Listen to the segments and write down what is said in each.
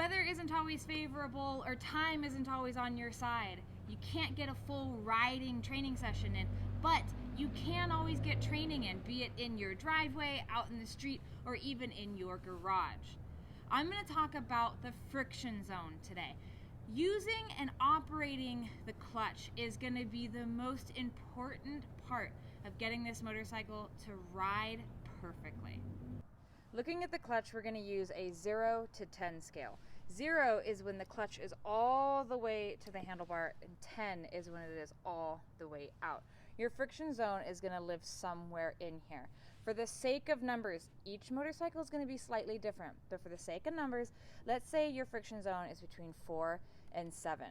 Weather isn't always favorable or time isn't always on your side. You can't get a full riding training session in, but you can always get training in, be it in your driveway, out in the street, or even in your garage. I'm going to talk about the friction zone today. Using and operating the clutch is going to be the most important part of getting this motorcycle to ride perfectly. Looking at the clutch, we're going to use a 0 to 10 scale. 0 is when the clutch is all the way to the handlebar, and 10 is when it is all the way out. Your friction zone is going to live somewhere in here. For the sake of numbers, each motorcycle is going to be slightly different, but for the sake of numbers, let's say your friction zone is between 4 and 7.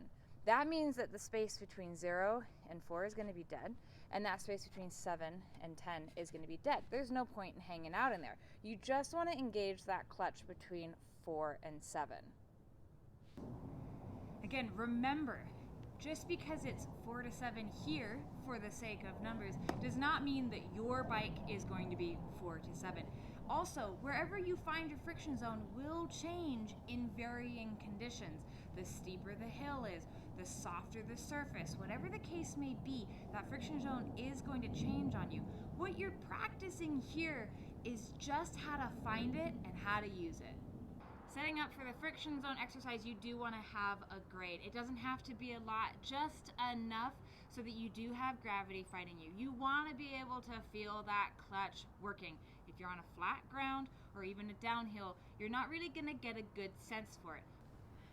That means that the space between 0 and 4 is going to be dead, and that space between 7 and 10 is going to be dead. There's no point in hanging out in there. You just want to engage that clutch between 4 and 7. Again, remember, just because it's 4 to 7 here, for the sake of numbers, does not mean that your bike is going to be 4 to 7. Also, wherever you find your friction zone will change in varying conditions. The steeper the hill is, the softer the surface, whatever the case may be, that friction zone is going to change on you. What you're practicing here is just how to find it and how to use it. Setting up for the friction zone exercise, you do want to have a grade. It doesn't have to be a lot, just enough so that you do have gravity fighting you. You want to be able to feel that clutch working. If you're on a flat ground or even a downhill, you're not really going to get a good sense for it.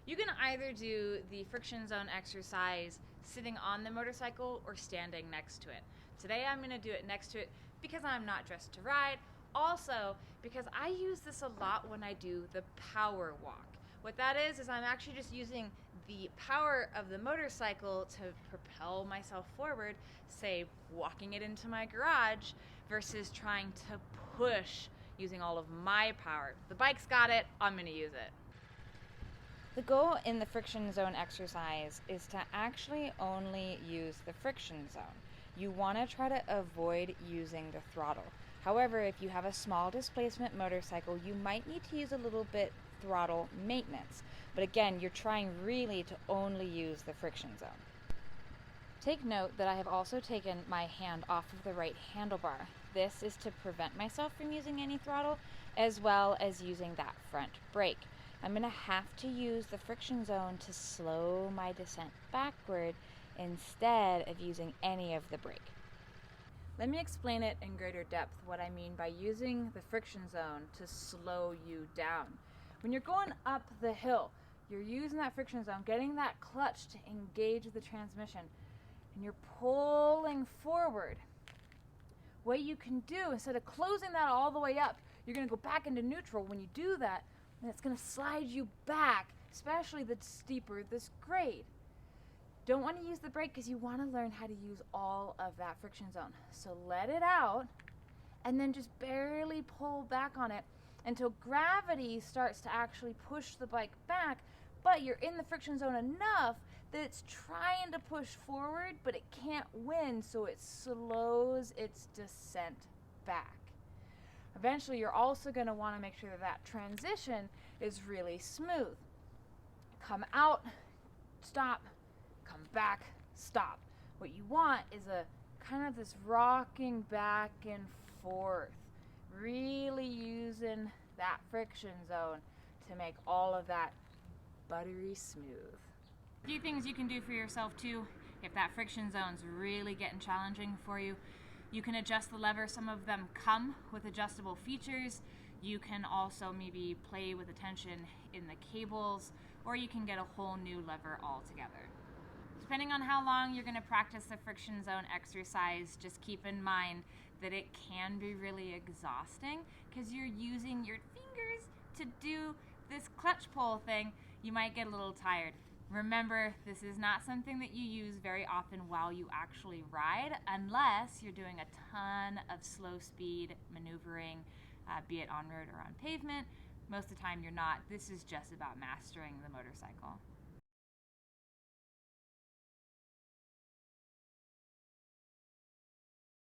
You can either do the friction zone exercise sitting on the motorcycle or standing next to it. Today I'm going to do it next to it because I'm not dressed to ride. Also, because I use this a lot when I do the power walk. What that is I'm actually just using the power of the motorcycle to propel myself forward, say walking it into my garage, versus trying to push using all of my power. The bike's got it, I'm going to use it. The goal in the friction zone exercise is to actually only use the friction zone. You want to try to avoid using the throttle. However, if you have a small displacement motorcycle, you might need to use a little bit throttle maintenance. But again, you're trying really to only use the friction zone. Take note that I have also taken my hand off of the right handlebar. This is to prevent myself from using any throttle, as well as using that front brake. I'm going to have to use the friction zone to slow my descent backward instead of using any of the brake. Let me explain it in greater depth, what I mean by using the friction zone to slow you down. When you're going up the hill, you're using that friction zone, getting that clutch to engage the transmission, and you're pulling forward. What you can do, instead of closing that all the way up, you're going to go back into neutral. When you do that, and it's going to slide you back, especially the steeper this grade. Don't want to use the brake because you want to learn how to use all of that friction zone. So let it out and then just barely pull back on it until gravity starts to actually push the bike back, but you're in the friction zone enough that it's trying to push forward, but it can't win, so it slows its descent back. Eventually, you're also going to want to make sure that that transition is really smooth. Come out, stop, come back, stop. What you want is a kind of this rocking back and forth, really using that friction zone to make all of that buttery smooth. A few things you can do for yourself too, if that friction zone's really getting challenging for you. You can adjust the lever. Some of them come with adjustable features. You can also maybe play with the tension in the cables, or you can get a whole new lever altogether. Depending on how long you're going to practice the friction zone exercise, just keep in mind that it can be really exhausting because you're using your fingers to do this clutch pull thing. You might get a little tired. Remember, this is not something that you use very often while you actually ride, unless you're doing a ton of slow speed maneuvering, be it on road or on pavement. Most of the time you're not. This is just about mastering the motorcycle.